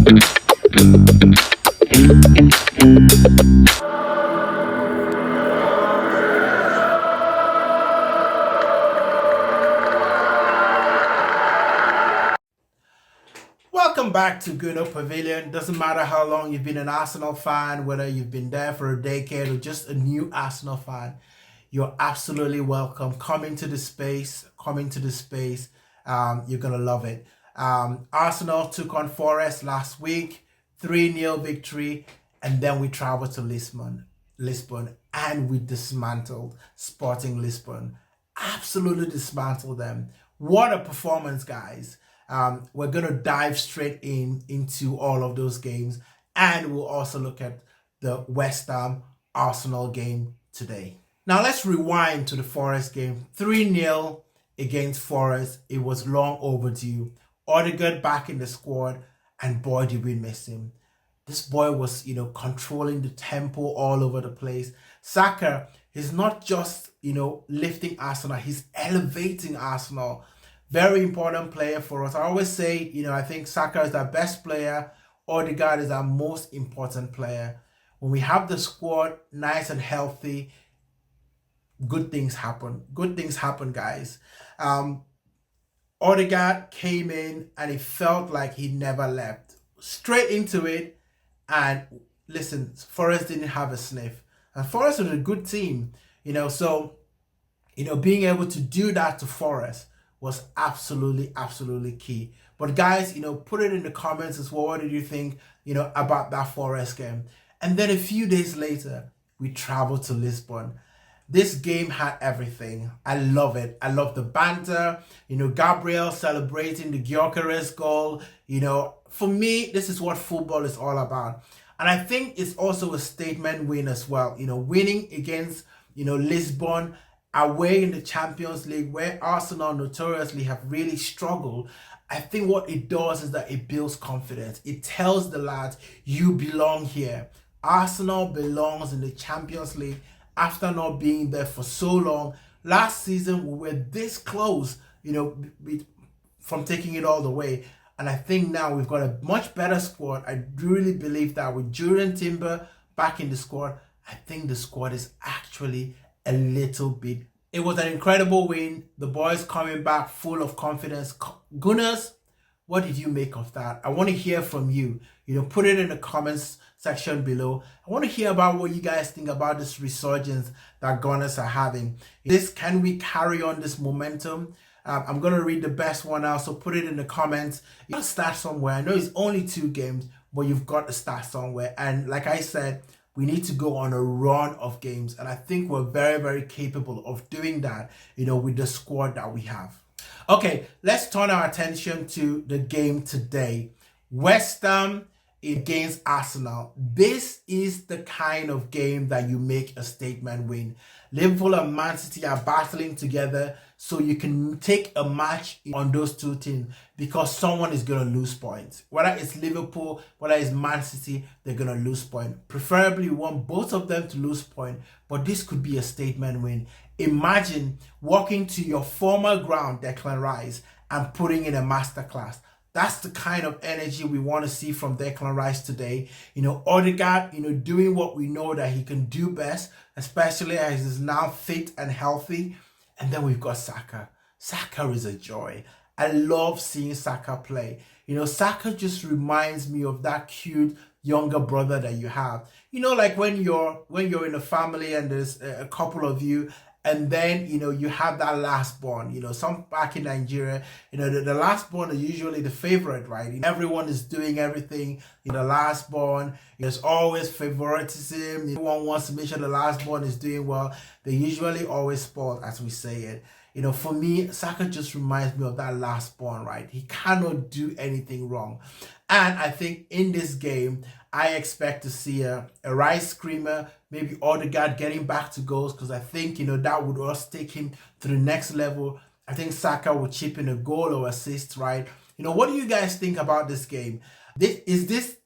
Welcome back to Gooner Pavilion. Doesn't matter how long you've been an Arsenal fan, whether you've been there for a decade or just a new Arsenal fan, you're absolutely welcome. Come into the space. You're gonna love it. Arsenal took on Forest last week, 3-0 victory, and then we traveled to Lisbon, and we dismantled Sporting Lisbon. Absolutely dismantled them. What a performance, guys. We're going to dive straight into all of those games, and we'll also look at the West Ham Arsenal game today. Now let's rewind to the Forest game. 3-0 against Forest. It was long overdue. Odegaard back in the squad, and boy did we miss him. This boy was, controlling the tempo all over the place. Saka is not just, lifting Arsenal, he's elevating Arsenal. Very important player for us. I always say, I think Saka is our best player. Odegaard is our most important player. When we have the squad nice and healthy, good things happen. Good things happen, guys. Odegaard came in and it felt like he never left. Straight into it. And listen, Forest didn't have a sniff. And Forest was a good team, so, being able to do that to Forest was absolutely key. But guys, put it in the comments as well. What did you think, about that Forest game? And then a few days later, we traveled to Lisbon. This game had everything. I love it. I love the banter. Gabriel celebrating the Gyökeres goal. For me, this is what football is all about. And I think it's also a statement win as well. Winning against, Lisbon, away in the Champions League, where Arsenal notoriously have really struggled. I think what it does is that it builds confidence. It tells the lads, you belong here. Arsenal belongs in the Champions League after not being there for so long. Last season, we were this close, from taking it all the way. And I think now we've got a much better squad. I really believe that with Julian Timber back in the squad, I think the squad is actually a little bit. It was an incredible win. The boys coming back full of confidence. Gunners, what did you make of that? I want to hear from you. Put it in the comments section below. I want to hear about what you guys think about this resurgence that Gunners are having. Can we carry on this momentum? I'm going to read the best one out, so put it in the comments. You got to start somewhere. I know it's only 2 games, but you've got to start somewhere. And like I said, we need to go on a run of games. And I think we're very, very capable of doing that, with the squad that we have. Okay, let's turn our attention to the game today. West Ham against Arsenal. This is the kind of game that you make a statement win. Liverpool and Man City are battling together, so you can take a match on those 2 teams because someone is going to lose points. Whether it's Liverpool, whether it's Man City, they're going to lose points. Preferably, we want both of them to lose points, but this could be a statement win. Imagine walking to your former ground, Declan Rice, and putting in a masterclass. That's the kind of energy we want to see from Declan Rice today. Odegaard, doing what we know that he can do best, especially as he's now fit and healthy. And then we've got Saka. Saka is a joy. I love seeing Saka play. Saka just reminds me of that cute younger brother that you have. Like when you're in a family and there's a couple of you, and then, you have that last born, some back in Nigeria, the last born are usually the favorite, right? Everyone is doing everything. The last born, there's always favoritism. Everyone wants to make sure the last born is doing well. They usually always spoil, as we say it. For me, Saka just reminds me of that last born, right? He cannot do anything wrong. And I think in this game, I expect to see a Rice screamer, maybe Odegaard getting back to goals, because I think, that would also take him to the next level. I think Saka will chip in a goal or assist, right? What do you guys think about this game? Is this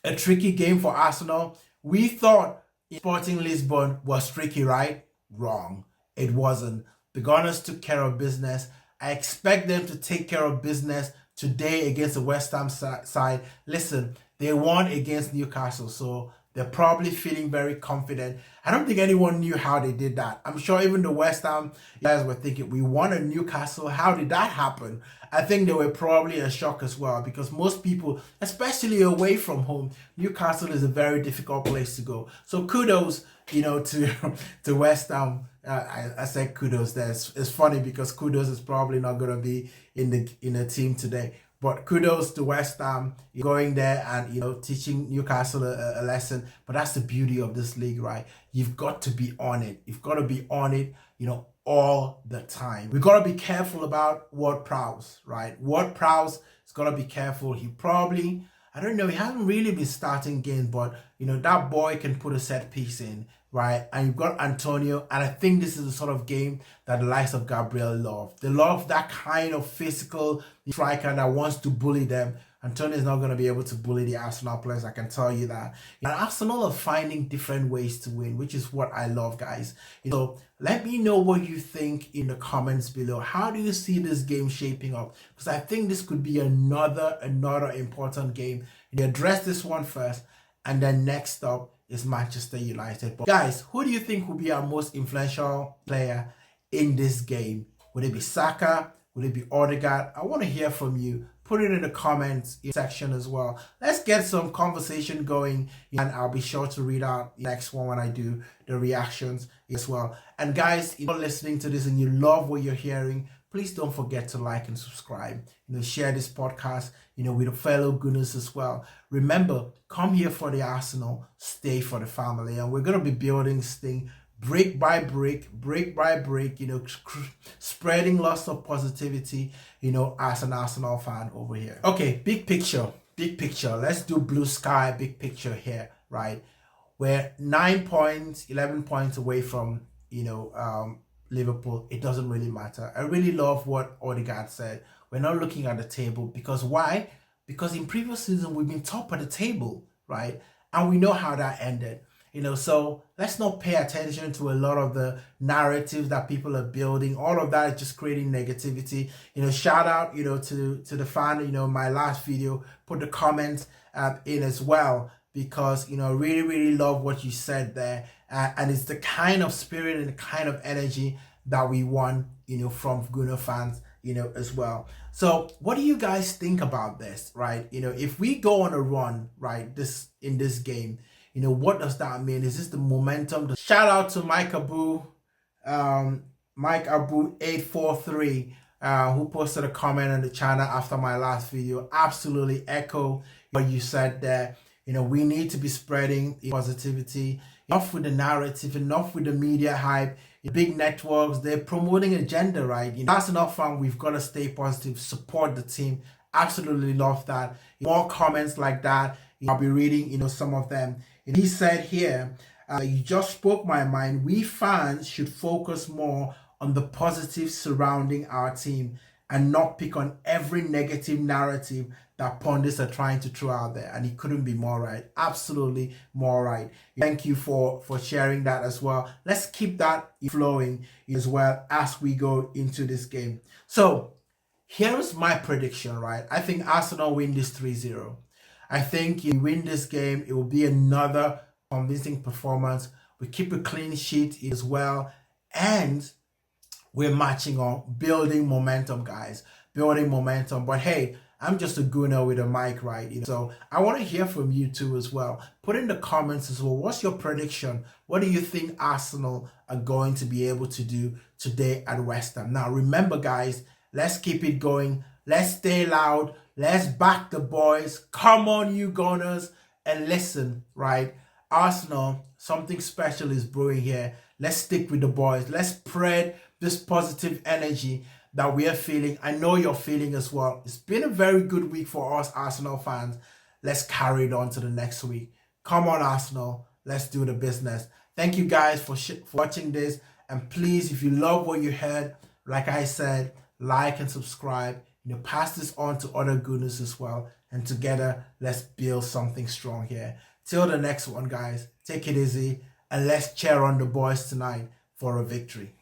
a tricky game for Arsenal? We thought Sporting Lisbon was tricky, right? Wrong. It wasn't. The Gunners took care of business. I expect them to take care of business today against the West Ham side. Listen, they won against Newcastle, so they're probably feeling very confident. I don't think anyone knew how they did that. I'm sure even the West Ham guys were thinking, we won at Newcastle. How did that happen? I think they were probably in shock as well, because most people, especially away from home, Newcastle is a very difficult place to go. So kudos, to West Ham. I said kudos there. It's funny because kudos is probably not going to be in the team today. But kudos to West Ham going there and, teaching Newcastle a lesson. But that's the beauty of this league, right? You've got to be on it. You've got to be on it, all the time. We've got to be careful about Ward-Prowse, right? Ward-Prowse has got to be careful. He probably, I don't know, he hasn't really been starting games, but, that boy can put a set piece in, right? And you've got Antonio, and I think this is the sort of game that the likes of Gabriel love. They love that kind of physical striker that wants to bully them. Antonio is not going to be able to bully the Arsenal players, I can tell you that. And Arsenal are finding different ways to win, which is what I love, guys. So let me know what you think in the comments below. How do you see this game shaping up? Because I think this could be another important game. You address this one first, and then next up is Manchester United. But guys, who do you think will be our most influential player in this game? Would it be Saka? Would it be Odegaard? I want to hear from you. Put it in the comments section as well. Let's get some conversation going, and I'll be sure to read out the next one when I do the reactions as well. And guys, if you're listening to this and you love what you're hearing, please don't forget to like and subscribe. Share this podcast, with the fellow Gooners as well. Remember, come here for the Arsenal, stay for the family, and we're gonna be building this thing brick by brick, spreading lots of positivity, as an Arsenal fan over here. Okay, big picture. Let's do blue sky, big picture here, right? We're 9 points, 11 points away from, Liverpool. It doesn't really matter. I really love what Odegaard said. We're not looking at the table because why? Because in previous season, we've been top of the table, right? And we know how that ended. So let's not pay attention to a lot of the narratives that people are building. All of that is just creating negativity. Shout out, to the fan, my last video, put the comments in as well, because, really love what you said there. And it's the kind of spirit and the kind of energy that we want, from Gooner fans, as well. So what do you guys think about this, right? If we go on a run, right, in this game, what does that mean? Is this the momentum? Shout out to Mike Abu 843, who posted a comment on the channel after my last video. Absolutely echo what you said there. We need to be spreading positivity. Enough with the narrative, enough with the media hype. Big networks, they're promoting agenda, right? That's enough fun. We've got to stay positive, support the team. Absolutely love that. More comments like that. I'll be reading, some of them. And he said here, you just spoke my mind. We fans should focus more on the positives surrounding our team and not pick on every negative narrative that pundits are trying to throw out there. And he couldn't be more right. Absolutely more right. Thank you for sharing that as well. Let's keep that flowing as well as we go into this game. So here is my prediction, right? I think Arsenal win this 3-0. I think you win this game, it will be another convincing performance. We keep a clean sheet as well. And we're matching on, building momentum, guys. Building momentum. But hey, I'm just a Gooner with a mic, right? So I want to hear from you too as well. Put in the comments as well. What's your prediction? What do you think Arsenal are going to be able to do today at West Ham? Now, remember, guys, let's keep it going. Let's stay loud. Let's back the boys. Come on, you Gunners. And listen, right? Arsenal, something special is brewing here. Let's stick with the boys. Let's spread this positive energy that we are feeling. I know you're feeling as well. It's been a very good week for us Arsenal fans. Let's carry it on to the next week. Come on, Arsenal. Let's do the business. Thank you guys for watching this. And please, if you love what you heard, like I said, like and subscribe. Pass this on to other Gooners as well. And together, let's build something strong here. Till the next one, guys. Take it easy. And let's cheer on the boys tonight for a victory.